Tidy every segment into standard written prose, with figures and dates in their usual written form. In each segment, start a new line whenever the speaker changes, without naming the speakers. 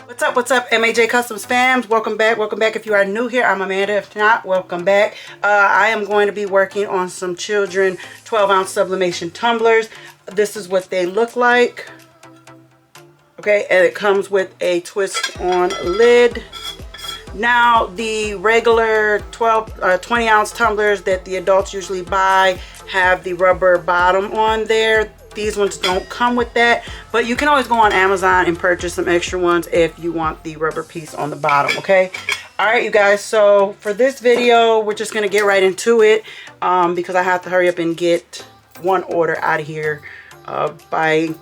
What's up, M.A.J. Custom Spams? Welcome back. Welcome back. If you are new here, I'm Amanda. If not, welcome back. I am going to be working on some children 12-ounce sublimation tumblers. This is what they look like. Okay, and it comes with a twist-on lid. Now, the regular 20-ounce tumblers that the adults usually buy have the rubber bottom on there. These ones don't come with that, but you can always go on Amazon and purchase some extra ones if you want the rubber piece on the bottom, okay? All right, you guys, so for this video, we're just gonna get right into it because I have to hurry up and get one order out of here by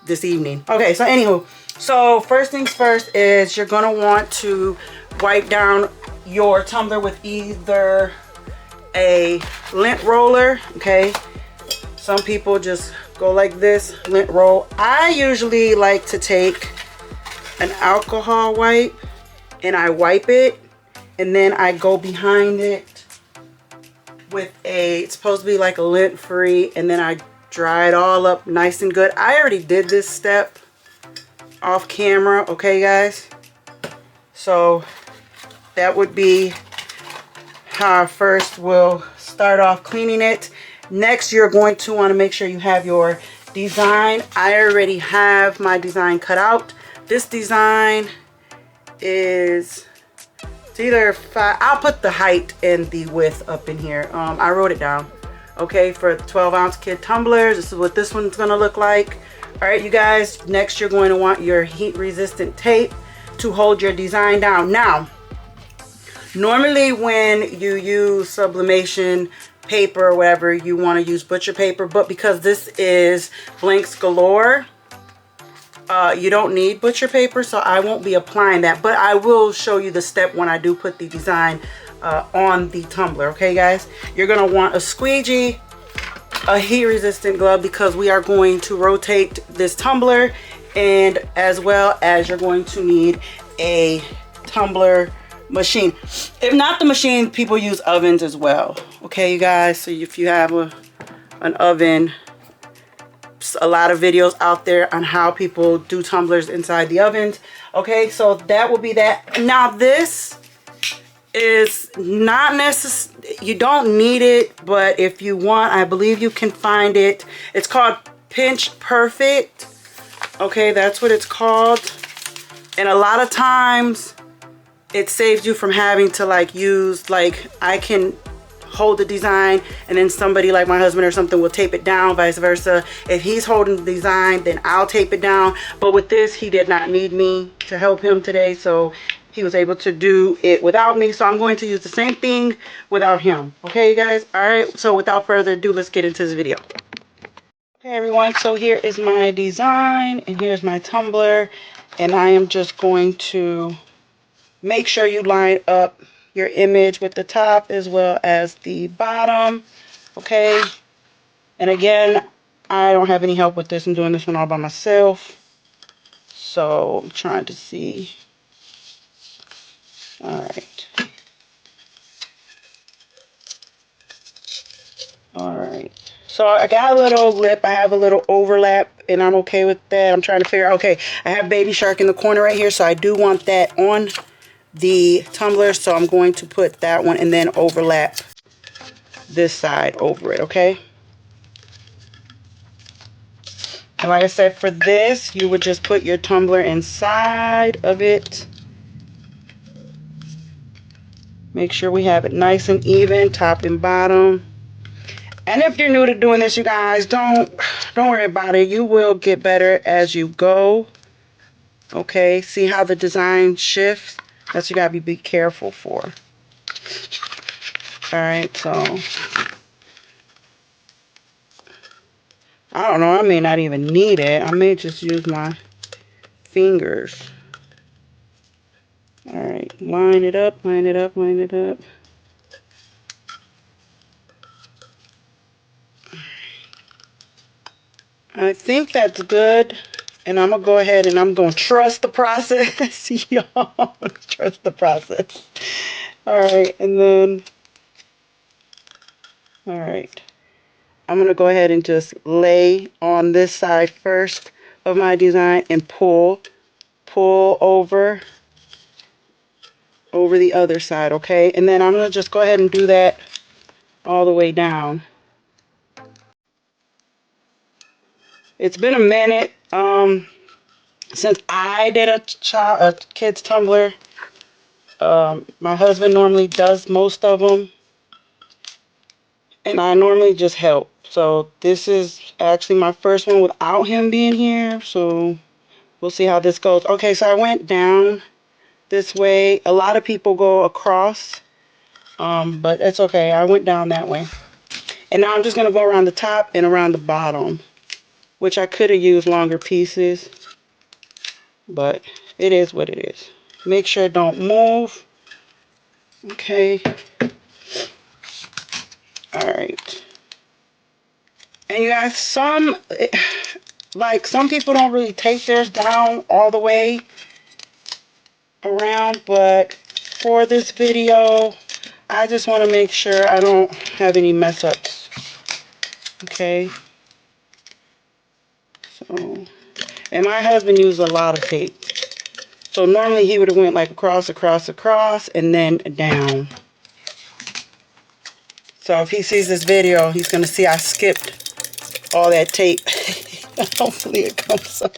this evening. Okay, so anywho, so first things first is you're gonna want to wipe down your tumbler with either a lint roller, okay? Some people just go like this, lint roll. I usually like to take an alcohol wipe and I wipe it, and then I go behind it with it's supposed to be like a lint free, and then I dry it all up nice and good. I already did this step off camera, okay guys? So that would be how I first will start off cleaning it. Next, you're going to want to make sure you have your design. I already have my design cut out. This design is, it's either I'll put the height and the width up in here. I wrote it down. Okay, for the 12-ounce kid tumblers, this is what this one's going to look like. All right, you guys, next you're going to want your heat-resistant tape to hold your design down. Now, normally when you use sublimation paper or whatever, you want to use butcher paper, but because this is blanks galore, you don't need butcher paper, so I won't be applying that, but I will show you the step when I do put the design on the tumbler. Okay guys, you're gonna want a squeegee, a heat resistant glove, because we are going to rotate this tumbler, and as well as you're going to need a tumbler machine. If not the machine, people use ovens as well. Okay you guys, so if you have an oven, a lot of videos out there on how people do tumblers inside the ovens. Okay, so that will be that. Now this is not necessary, you don't need it, but if you want, I believe you can find it. It's called Pinch Perfect. Okay, that's what it's called. And a lot of times it saves you from having to like use, like I can hold the design and then somebody like my husband or something will tape it down, vice versa. If he's holding the design, then I'll tape it down. But with this, he did not need me to help him today, so he was able to do it without me. So I'm going to use the same thing without him. Okay, you guys? All right, so without further ado, let's get into this video. Okay, everyone, so here is my design and here's my tumbler, and I am just going to make sure you line up your image with the top as well as the bottom, okay? And again, I don't have any help with this. I'm doing this one all by myself. So I'm trying to see. All right. All right. So I got a little lip. I have a little overlap, and I'm okay with that. I'm trying to figure out, okay, I have Baby Shark in the corner right here, so I do want that on the tumbler, so I'm going to put that one and then overlap this side over it, okay? And like I said, for this, you would just put your tumbler inside of it. Make sure we have it nice and even, top and bottom. And if you're new to doing this, you guys, don't worry about it. You will get better as you go. Okay, see how the design shifts? That's what you gotta be careful for. All right, so I don't know, I may not even need it. I may just use my fingers. All right, line it up, line it up, line it up. I think that's good. And I'm going to go ahead and I'm going to trust the process. Y'all, trust the process. All right, and then, all right. I'm going to go ahead and just lay on this side first of my design and pull pull over the other side, okay? And then I'm gonna just go ahead and do that all the way down. It's been a minute since I did a kid's tumbler. My husband normally does most of them, and I normally just help. So this is actually my first one without him being here, so we'll see how this goes. Okay, so I went down this way. A lot of people go across, but it's okay. I went down that way. And now I'm just going to go around the top and around the bottom, which I could have used longer pieces, but it is what it is. Make sure it don't move. Okay. All right. And you guys, some people don't really take theirs down all the way around, but for this video, I just want to make sure I don't have any mess ups. Okay. So, and my husband used a lot of tape. So normally he would have went like across, and then down. So if he sees this video, he's going to see I skipped all that tape. Hopefully it comes up.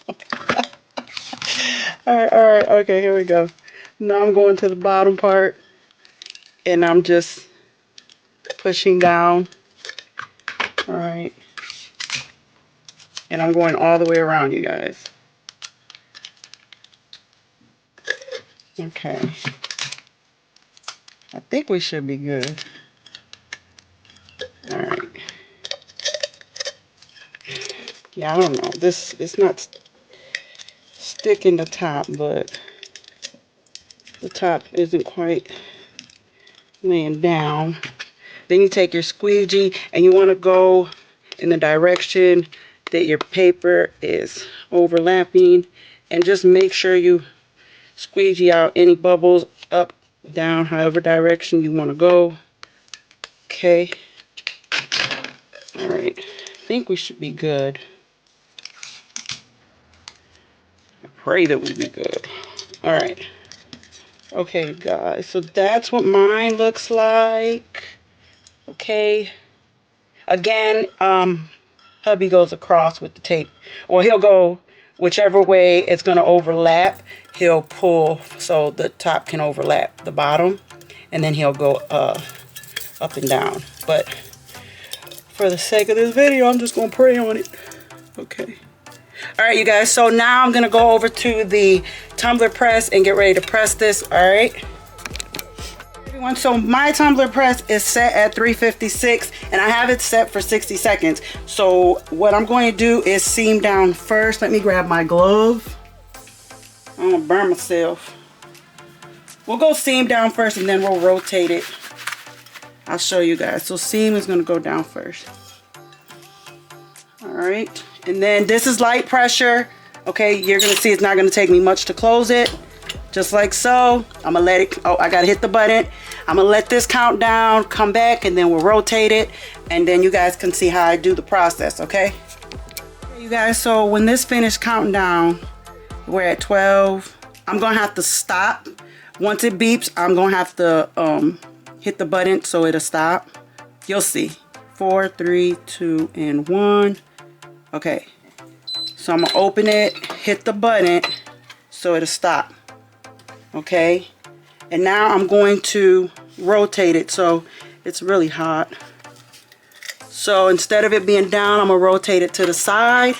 Alright, okay, here we go. Now I'm going to the bottom part, and I'm just pushing down. Alright. And I'm going all the way around, you guys. Okay. I think we should be good. Alright. Yeah, I don't know. It's not sticking the top, but the top isn't quite laying down. Then you take your squeegee and you want to go in the direction that your paper is overlapping, and just make sure you squeegee out any bubbles up, down, however direction you want to go. Okay. All right. I think we should be good. I pray that we be good. All right. Okay, guys. So that's what mine looks like. Okay. Again, hubby goes across with the tape. Or he'll go whichever way it's going to overlap. He'll pull so the top can overlap the bottom. And then he'll go up and down. But for the sake of this video, I'm just going to pray on it. Okay. Alright, you guys. So now I'm going to go over to the tumbler press and get ready to press this. Alright. So my tumbler press is set at 356 and I have it set for 60 seconds. So what I'm going to do is seam down first. Let me grab my glove. I'm going to burn myself. We'll go seam down first and then we'll rotate it. I'll show you guys. So seam is going to go down first. Alright. And then this is light pressure. Okay, you're going to see it's not going to take me much to close it. Just like so. I'm going to let it, oh, I got to hit the button. I'm going to let this count down, come back, and then we'll rotate it. And then you guys can see how I do the process, okay? You guys, so when this finished counting down, we're at 12. I'm going to have to stop. Once it beeps, I'm going to have to hit the button so it'll stop. You'll see. 4, 3, 2, and 1. Okay. So I'm going to open it, hit the button so it'll stop. Okay, and now I'm going to rotate it so it's really hot. So instead of it being down, I'm gonna rotate it to the side.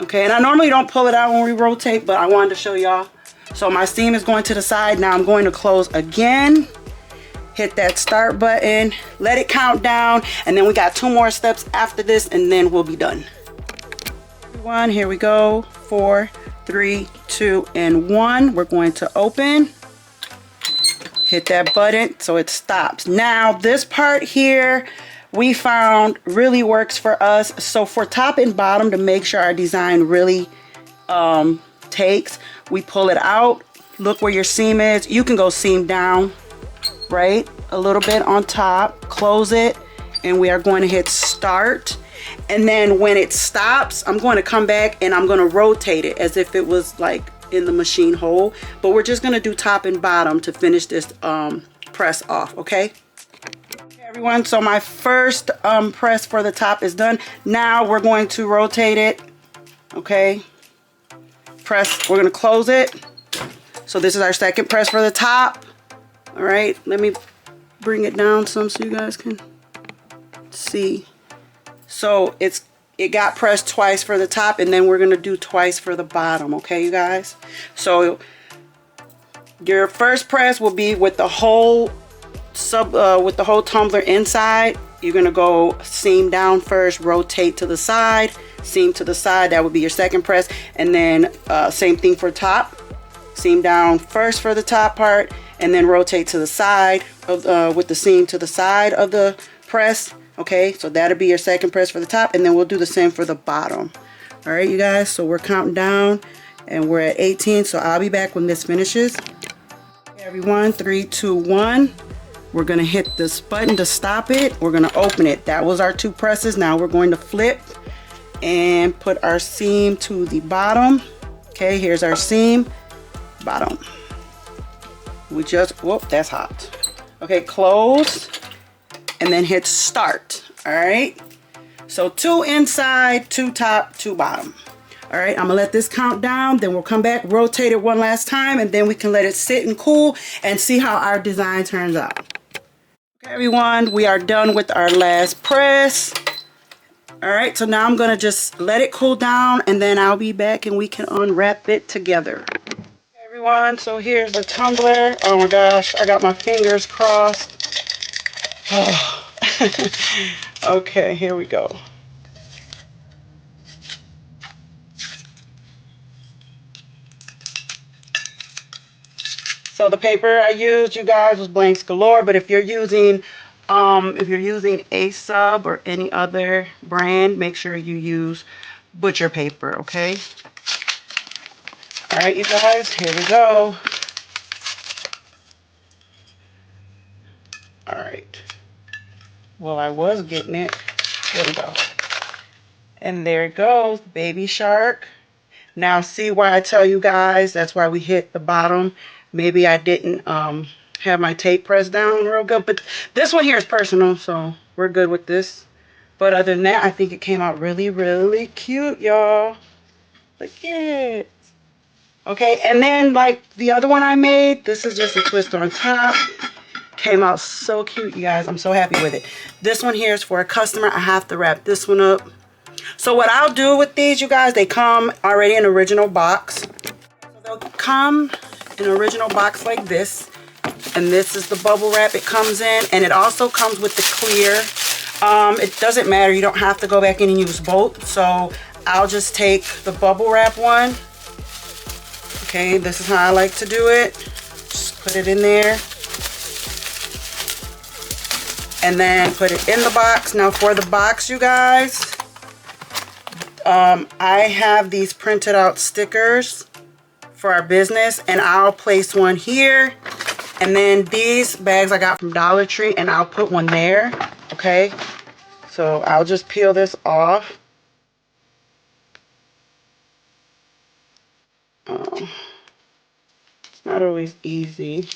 Okay, and I normally don't pull it out when we rotate, but I wanted to show y'all. So my seam is going to the side. Now I'm going to close again, hit that start button, let it count down, and then we got 2 more steps after this and then we'll be done. Everyone, here we go. 4, 3, 2, and 1. We're going to open. Hit that button so it stops. Now this part here we found really works for us. So for top and bottom, to make sure our design really takes, we pull it out. Look where your seam is. You can go seam down, right? A little bit on top. Close it. And we are going to hit start. And then when it stops, I'm going to come back and I'm going to rotate it as if it was like in the machine hole, but we're just gonna do top and bottom to finish this press off. Okay, everyone, so my first press for the top is done. Now we're going to rotate it. Okay, press, we're gonna close it. So this is our second press for the top. All right, let me bring it down some so you guys can see. So it got pressed twice for the top, and then we're gonna do twice for the bottom. Okay, you guys, so your first press will be with the whole tumbler inside. You're gonna go seam down first, rotate to the side, seam to the side. That would be your second press. And then same thing for top, seam down first for the top part, and then rotate to the side of, with the seam to the side of the press. Okay, so that'll be your second press for the top, and then we'll do the same for the bottom. All right, you guys, so we're counting down and we're at 18, so I'll be back when this finishes. Okay, everyone, 3, 2, 1. We're gonna hit this button to stop it. We're gonna open it. That was our 2 presses. Now we're going to flip and put our seam to the bottom. Okay, here's our seam, bottom. We just, whoop, that's hot. Okay, close, and then hit start. All right, so 2 inside, 2 top, 2 bottom. All right, I'm gonna let this count down, then we'll come back, rotate it one last time, and then we can let it sit and cool and see how our design turns out. Okay, everyone, we are done with our last press. All right, so now I'm gonna just let it cool down, and then I'll be back and we can unwrap it together. Okay, everyone, so here's the tumbler. Oh my gosh, I got my fingers crossed. Oh. Okay, here we go. So the paper I used, you guys, was Blanks Galore, but if you're using a sub or any other brand, make sure you use butcher paper, okay? All right, you guys, here we go. All right. Well, I was getting it. Here we go. And there it goes, baby shark. Now see why I tell you guys, that's why we hit the bottom. Maybe I didn't have my tape pressed down real good, but this one here is personal, so we're good with this. But other than that, I think it came out really, really cute, y'all. Look at it. Okay, and then like the other one I made, this is just a twist on top. Came out so cute, you guys. I'm so happy with it. This one here is for a customer. I have to wrap this one up. So what I'll do with these, you guys, they come already in original box. So they'll come in an original box like this. And this is the bubble wrap it comes in. And it also comes with the clear. It doesn't matter. You don't have to go back in and use both. So I'll just take the bubble wrap one. Okay, this is how I like to do it. Just put it in there. And then put it in the box. Now for the box, you guys, I have these printed out stickers for our business, and I'll place one here. And then these bags I got from Dollar Tree, and I'll put one there. Okay, so I'll just peel this off. It's not always easy.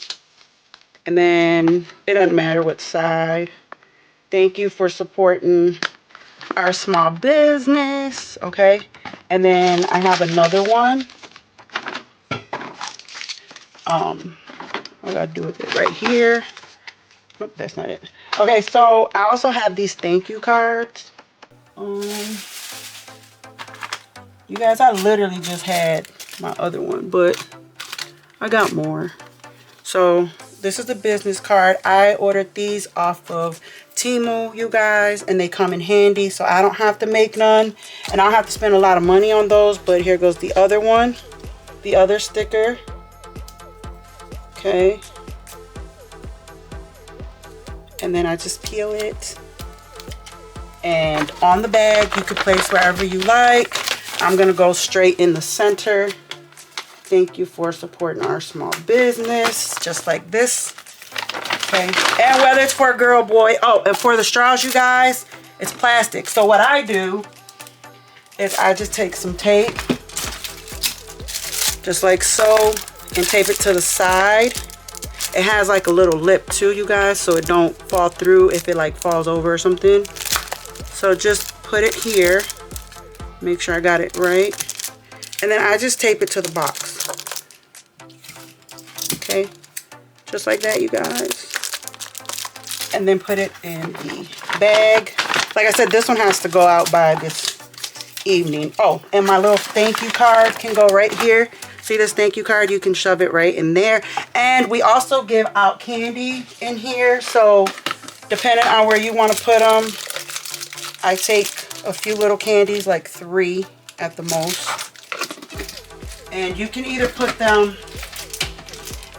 And then it doesn't matter what side. Thank you for supporting our small business. Okay, and then I have another one. I gotta do with it right here. Oop, that's not it. Okay, so I also have these thank you cards. You guys, I literally just had my other one, but I got more. So this is the business card. I ordered these off of Temu, you guys, and they come in handy, so I don't have to make none, and I'll have to spend a lot of money on those. But here goes the other one, the other sticker. Okay, and then I just peel it, and on the bag you can place wherever you like. I'm gonna go straight in the center. Thank you for supporting our small business, just like this. Okay, and whether it's for a girl, boy. Oh, and for the straws, you guys, it's plastic. So what I do is I just take some tape just like so, and tape it to the side. It has like a little lip too, you guys, so it don't fall through if it like falls over or something. So just put it here, make sure I got it right, and then I just tape it to the box. Okay, just like that, you guys. And then put it in the bag. Like I said, this one has to go out by this evening. Oh, and my little thank you card can go right here. See this thank you card? You can shove it right in there. And we also give out candy in here. So depending on where you want to put them, I take a few little candies, like 3 at the most. And you can either put them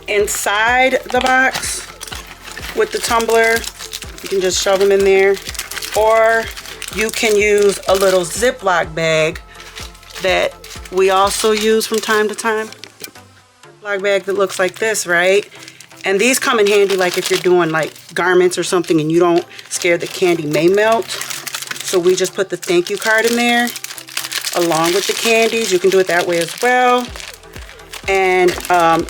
inside the box with the tumbler. You can just shove them in there. Or you can use a little Ziploc bag that we also use from time to time. Ziploc bag that looks like this, right? And these come in handy like if you're doing like garments or something and you don't scare the candy may melt. So we just put the thank you card in there along with the candies. You can do it that way as well. And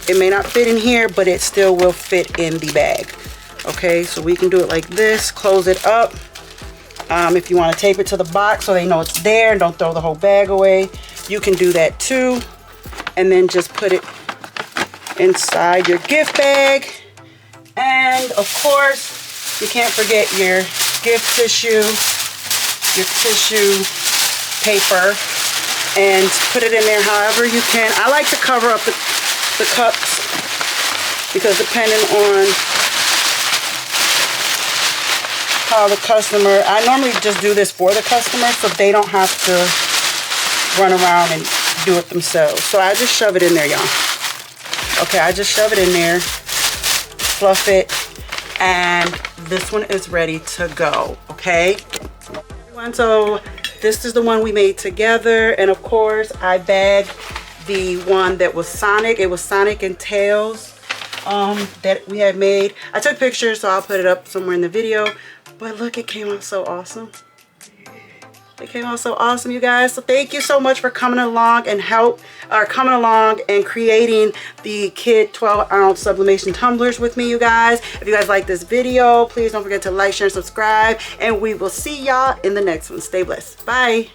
it may not fit in here, but it still will fit in the bag. Okay, so we can do it like this, close it up. If you want to tape it to the box so they know it's there and don't throw the whole bag away, you can do that too. And then just put it inside your gift bag. And of course, you can't forget your gift tissue, your tissue paper, and put it in there however you can. I like to cover up the cups because depending on how the customer, I normally just do this for the customer so they don't have to run around and do it themselves. So I just shove it in there, y'all. Okay, I just shove it in there, fluff it, and this one is ready to go, okay? So this is the one we made together, and of course I bagged the one that was Sonic. It was Sonic and Tails that we had made. I took pictures, so I'll put it up somewhere in the video. But look, it came out so awesome. It came out so awesome, you guys. So thank you so much for coming along and coming along and creating the kid 12-ounce sublimation tumblers with me, you guys. If you guys like this video, please don't forget to like, share, and subscribe. And we will see y'all in the next one. Stay blessed. Bye.